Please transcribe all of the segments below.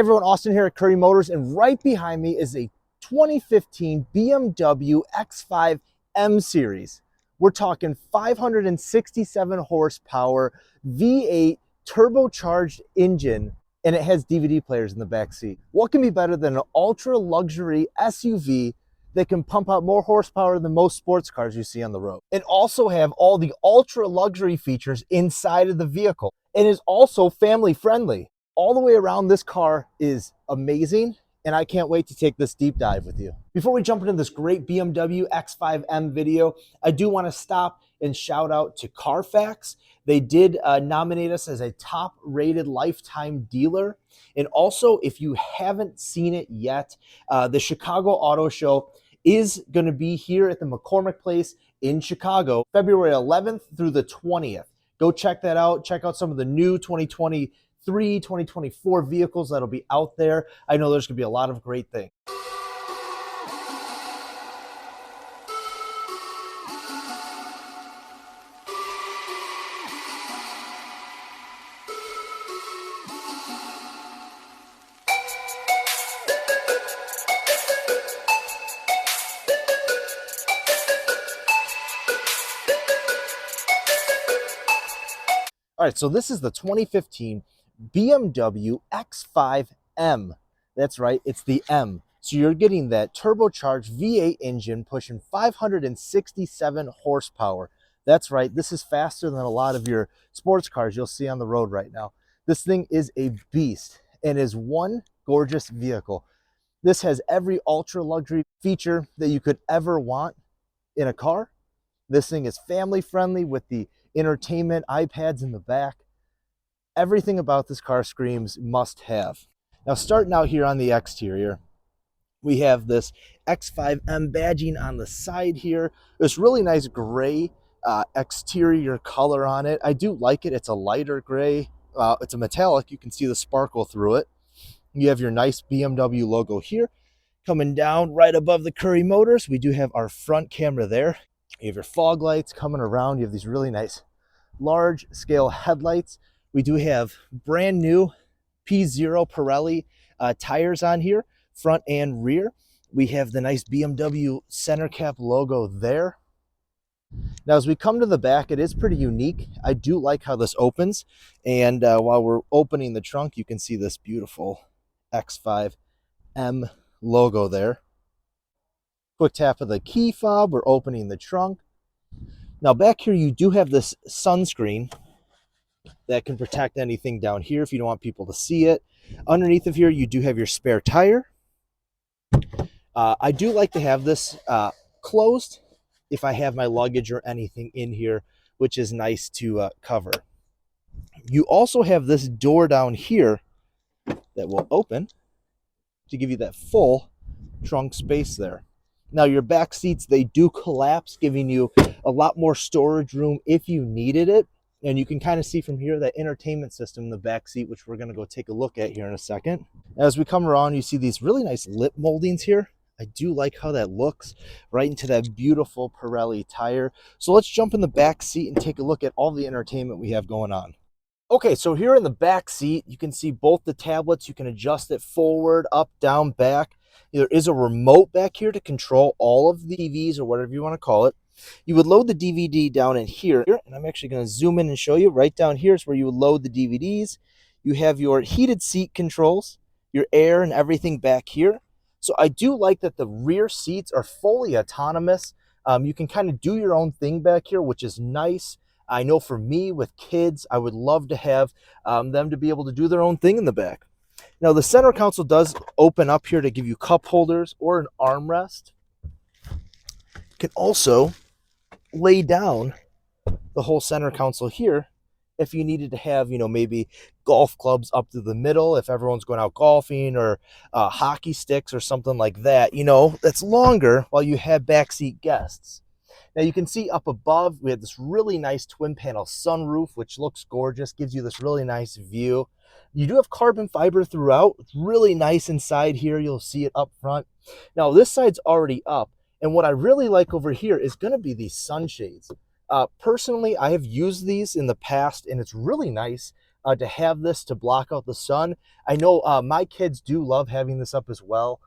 everyone, Austin here at Currie Motors, and right behind me is a 2015 BMW X5 M series. We're talking 567 horsepower, V8 turbocharged engine, and it has DVD players in the back seat. What can be better than an ultra luxury SUV that can pump out more horsepower than most sports cars you see on the road, and also have all the ultra luxury features inside of the vehicle, and is also family friendly. All the way around, this car is amazing, and I can't wait to take this deep dive with you. Before we jump into this great BMW X5 M video, I do want to stop and shout out to Carfax. They did nominate us as a top rated lifetime dealer. And also, if you haven't seen it yet, the Chicago Auto Show is going to be here at the McCormick Place in Chicago, February 11th through the 20th. Go check that out. Check out some of the new 2024 vehicles that'll be out there. I know there's going to be a lot of great things. All right, so this is the 2015 BMW X5 M. That's right, it's the M. So you're getting that turbocharged V8 engine pushing 567 horsepower. That's right, this is faster than a lot of your sports cars you'll see on the road right now. This thing is a beast and is one gorgeous vehicle. This has every ultra luxury feature that you could ever want in a car. This thing is family friendly with the entertainment, iPads in the back. Everything about this car screams must have. Now, starting out here on the exterior, we have this X5M badging on the side here. This really nice gray exterior color on it. I do like it. It's a lighter gray. It's a metallic. You can see the sparkle through it. You have your nice BMW logo here. Coming down right above the Currie Motors, we do have our front camera there. You have your fog lights coming around. You have these really nice large scale headlights. We do have brand new P0 Pirelli tires on here, front and rear. We have the nice BMW center cap logo there. Now, as we come to the back, it is pretty unique. I do like how this opens. And while we're opening the trunk, you can see this beautiful X5M logo there. Quick tap of the key fob, we're opening the trunk. Now back here, you do have this sunscreen that can protect anything down here if you don't want people to see it. Underneath of here, you do have your spare tire. I do like to have this closed if I have my luggage or anything in here, which is nice to cover. You also have this door down here that will open to give you that full trunk space there. Now, your back seats, they do collapse, giving you a lot more storage room if you needed it. And you can kind of see from here that entertainment system in the back seat, which we're going to go take a look at here in a second. As we come around, you see these really nice lip moldings here. I do like how that looks right into that beautiful Pirelli tire. So let's jump in the back seat and take a look at all the entertainment we have going on. Okay, so here in the back seat, you can see both the tablets. You can adjust it forward, up, down, back. There is a remote back here to control all of the TVs or whatever you want to call it. You would load the DVD down in here, and I'm actually going to zoom in and show you. Right down here is where you would load the DVDs. You have your heated seat controls, your air and everything back here. So I do like that the rear seats are fully autonomous. You can kind of do your own thing back here, which is nice. I know for me with kids, I would love to have them to be able to do their own thing in the back. Now, the center console does open up here to give you cup holders or an armrest. You can also lay down the whole center console here if you needed to have, maybe golf clubs up to the middle, if everyone's going out golfing, or hockey sticks or something like that, that's longer while you have backseat guests. Now you can see up above, we have this really nice twin panel sunroof, which looks gorgeous, gives you this really nice view. You do have carbon fiber throughout. It's really nice inside here. You'll see it up front. Now this side's already up. And what I really like over here is going to be these sunshades. Personally, I have used these in the past, and it's really nice. to have this to block out the sun. I know my kids do love having this up as well.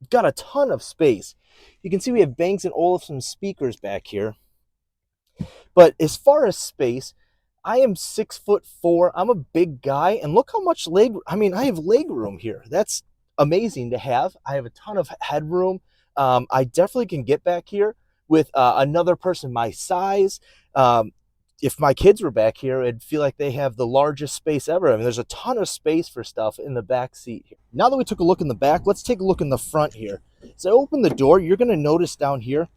Got a ton of space. You can see we have Bang & Olufsen speakers back here. But as far as space, I am 6'4". I'm a big guy, and look how much leg. I mean, I have leg room here. That's amazing to have. I have a ton of headroom. I definitely can get back here with another person my size. If my kids were back here, it'd feel like they have the largest space ever. I mean, there's a ton of space for stuff in the back seat here. Now that we took a look in the back, let's take a look in the front here. So I open the door, you're going to notice down here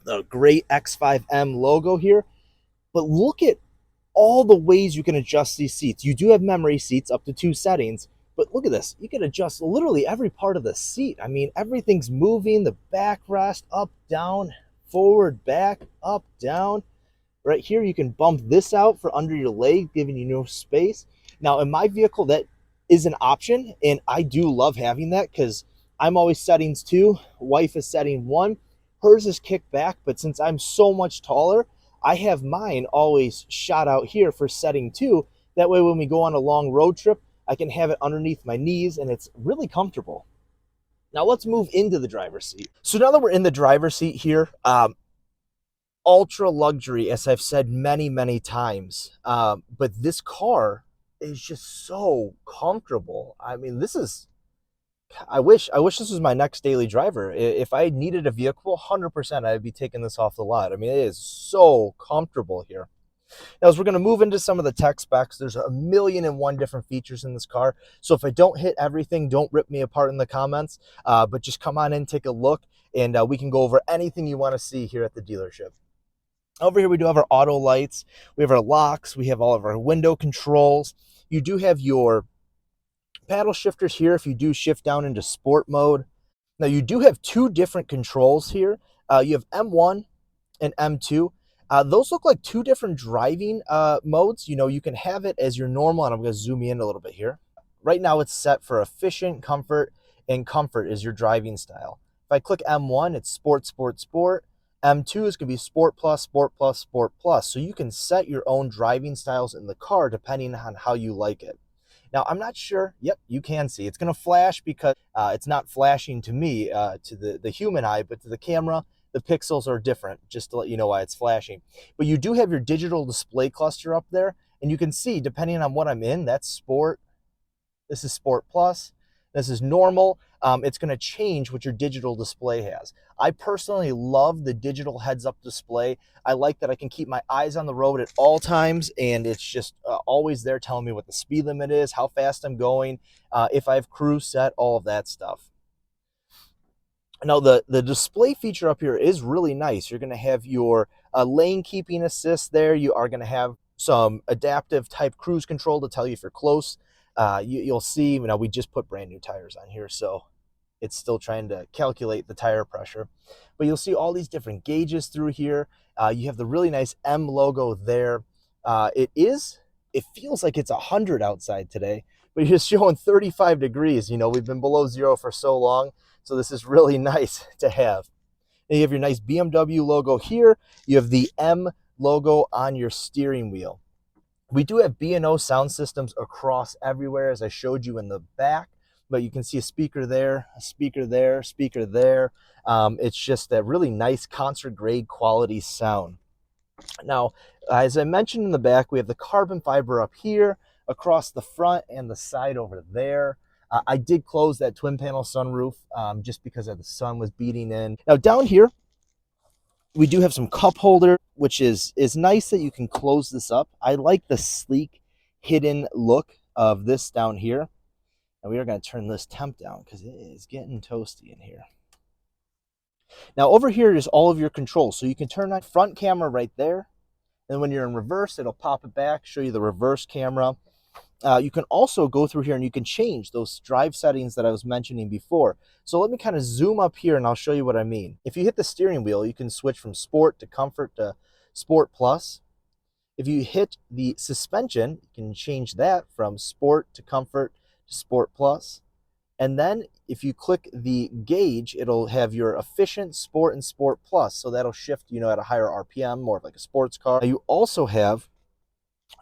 the great X5 M logo here. But look at all the ways you can adjust these seats. You do have memory seats up to 2 settings, but look at this. You can adjust literally every part of the seat. I mean, everything's moving, the backrest, up, down, forward, back, up, down. Right here, you can bump this out for under your leg, giving you no space. Now, in my vehicle, that is an option, and I do love having that because I'm always settings 2. Wife is setting 1. Hers is kicked back, but since I'm so much taller, I have mine always shot out here for setting 2. That way, when we go on a long road trip, I can have it underneath my knees, and it's really comfortable. Now, let's move into the driver's seat. So now that we're in the driver's seat here, ultra luxury, as I've said many, many times. But this car is just so comfortable. I mean, this is, I wish this was my next daily driver. If I needed a vehicle, 100% I'd be taking this off the lot. I mean, it is so comfortable here. Now, as we're going to move into some of the tech specs, there's 1,000,001 different features in this car. So if I don't hit everything, don't rip me apart in the comments, but just come on in, take a look, and we can go over anything you want to see here at the dealership. Over here, we do have our auto lights. We have our locks. We have all of our window controls. You do have your paddle shifters here if you do shift down into sport mode. Now, you do have 2 different controls here. You have M1 and M2. Those look like 2 different driving modes. You know, you can have it as your normal, and I'm going to zoom in a little bit here. Right now, it's set for efficient, comfort, and comfort is your driving style. If I click M1, it's sport, sport, sport. M2 is going to be Sport Plus, Sport Plus, Sport Plus. So you can set your own driving styles in the car depending on how you like it. Now, I'm not sure. Yep, you can see. It's going to flash because it's not flashing to me, to the human eye, but to the camera, the pixels are different, just to let you know why it's flashing. But you do have your digital display cluster up there, and you can see, depending on what I'm in, that's Sport. This is Sport Plus. This is normal. It's going to change what your digital display has. I personally love the digital heads-up display. I like that I can keep my eyes on the road at all times, and it's just always there telling me what the speed limit is, how fast I'm going, if I have cruise set, all of that stuff. Now, the display feature up here is really nice. You're going to have your lane keeping assist there. You are going to have some adaptive type cruise control to tell you if you're close. You'll see, you know, we just put brand new tires on here, so it's still trying to calculate the tire pressure. But you'll see all these different gauges through here. You have the really nice M logo there. It feels like it's 100 outside today, but you're showing 35 degrees. You know, we've been below 0 for so long, so this is really nice to have. And you have your nice BMW logo here. You have the M logo on your steering wheel. We do have B&O sound systems across everywhere, as I showed you in the back, but you can see a speaker there, a speaker there, speaker there. It's just that really nice concert-grade quality sound. Now, as I mentioned in the back, we have the carbon fiber up here, across the front and the side over there. I did close that twin panel sunroof just because the sun was beating in. Now, down here, we do have some cup holder, which is nice that you can close this up. I like the sleek, hidden look of this down here. And we are going to turn this temp down because it is getting toasty in here. Now, over here is all of your controls. So you can turn on front camera right there. And when you're in reverse, it'll pop it back, show you the reverse camera. You can also go through here and you can change those drive settings that I was mentioning before. So let me kind of zoom up here and I'll show you what I mean. If you hit the steering wheel, you can switch from Sport to Comfort to Sport Plus. If you hit the suspension, you can change that from Sport to Comfort to Sport Plus. And then if you click the gauge, it'll have your efficient, Sport, and Sport Plus. So that'll shift, you know, at a higher RPM, more of like a sports car. You also have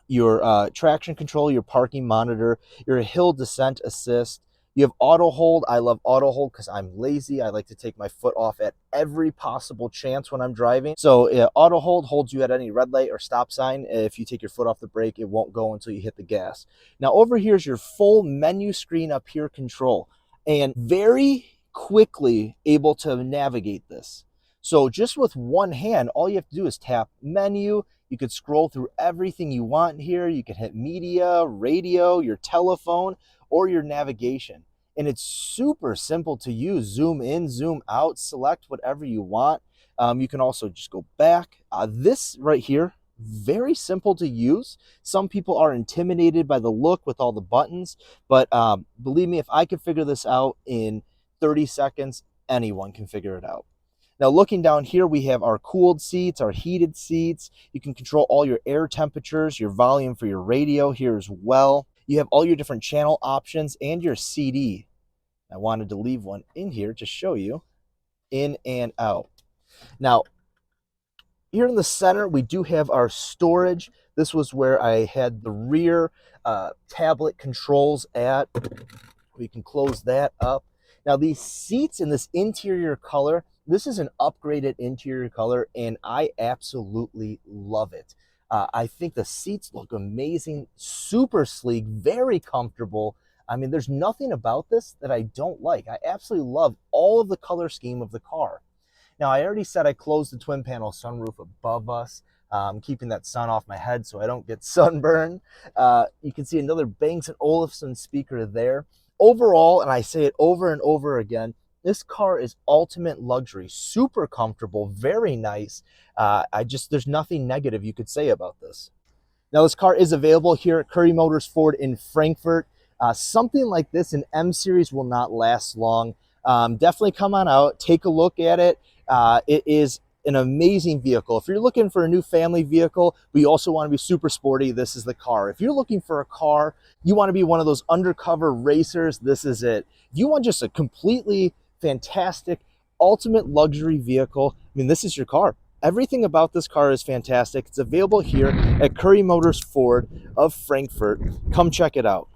your traction control, your parking monitor, your hill descent assist. You have auto hold. I love auto hold because I'm lazy. I like to take my foot off at every possible chance when I'm driving. So auto hold holds you at any red light or stop sign. If you take your foot off the brake, it won't go until you hit the gas. Now over here is your full menu screen up here control, and very quickly able to navigate this. So just with one hand, all you have to do is tap menu. You could scroll through everything you want here. You can hit media, radio, your telephone, or your navigation. And it's super simple to use. Zoom in, zoom out, select whatever you want. You can also just go back. This right here, very simple to use. Some people are intimidated by the look with all the buttons, but believe me, if I could figure this out in 30 seconds, anyone can figure it out. Now looking down here, we have our cooled seats, our heated seats. You can control all your air temperatures, your volume for your radio here as well. You have all your different channel options and your CD. I wanted to leave one in here to show you in and out. Now, here in the center, we do have our storage. This was where I had the rear tablet controls at. We can close that up. Now these seats in this interior color, this is an upgraded interior color, and I absolutely love it. I think the seats look amazing, super sleek, very comfortable. I mean, there's nothing about this that I don't like. I absolutely love all of the color scheme of the car. Now, I already said I closed the twin panel sunroof above us, keeping that sun off my head so I don't get sunburned. You can see another Bang & Olufsen speaker there. Overall, and I say it over and over again, this car is ultimate luxury, super comfortable, very nice. There's nothing negative you could say about this. Now, this car is available here at Currie Motors Ford in Frankfort. Something like this, an M Series, will not last long. Definitely come on out, take a look at it. It is an amazing vehicle. If you're looking for a new family vehicle, but you also want to be super sporty, this is the car. If you're looking for a car, you want to be one of those undercover racers, this is it. If you want just a completely fantastic, ultimate luxury vehicle, I mean, this is your car. Everything about this car is fantastic. It's available here at Currie Motors Ford of Frankfort. Come check it out.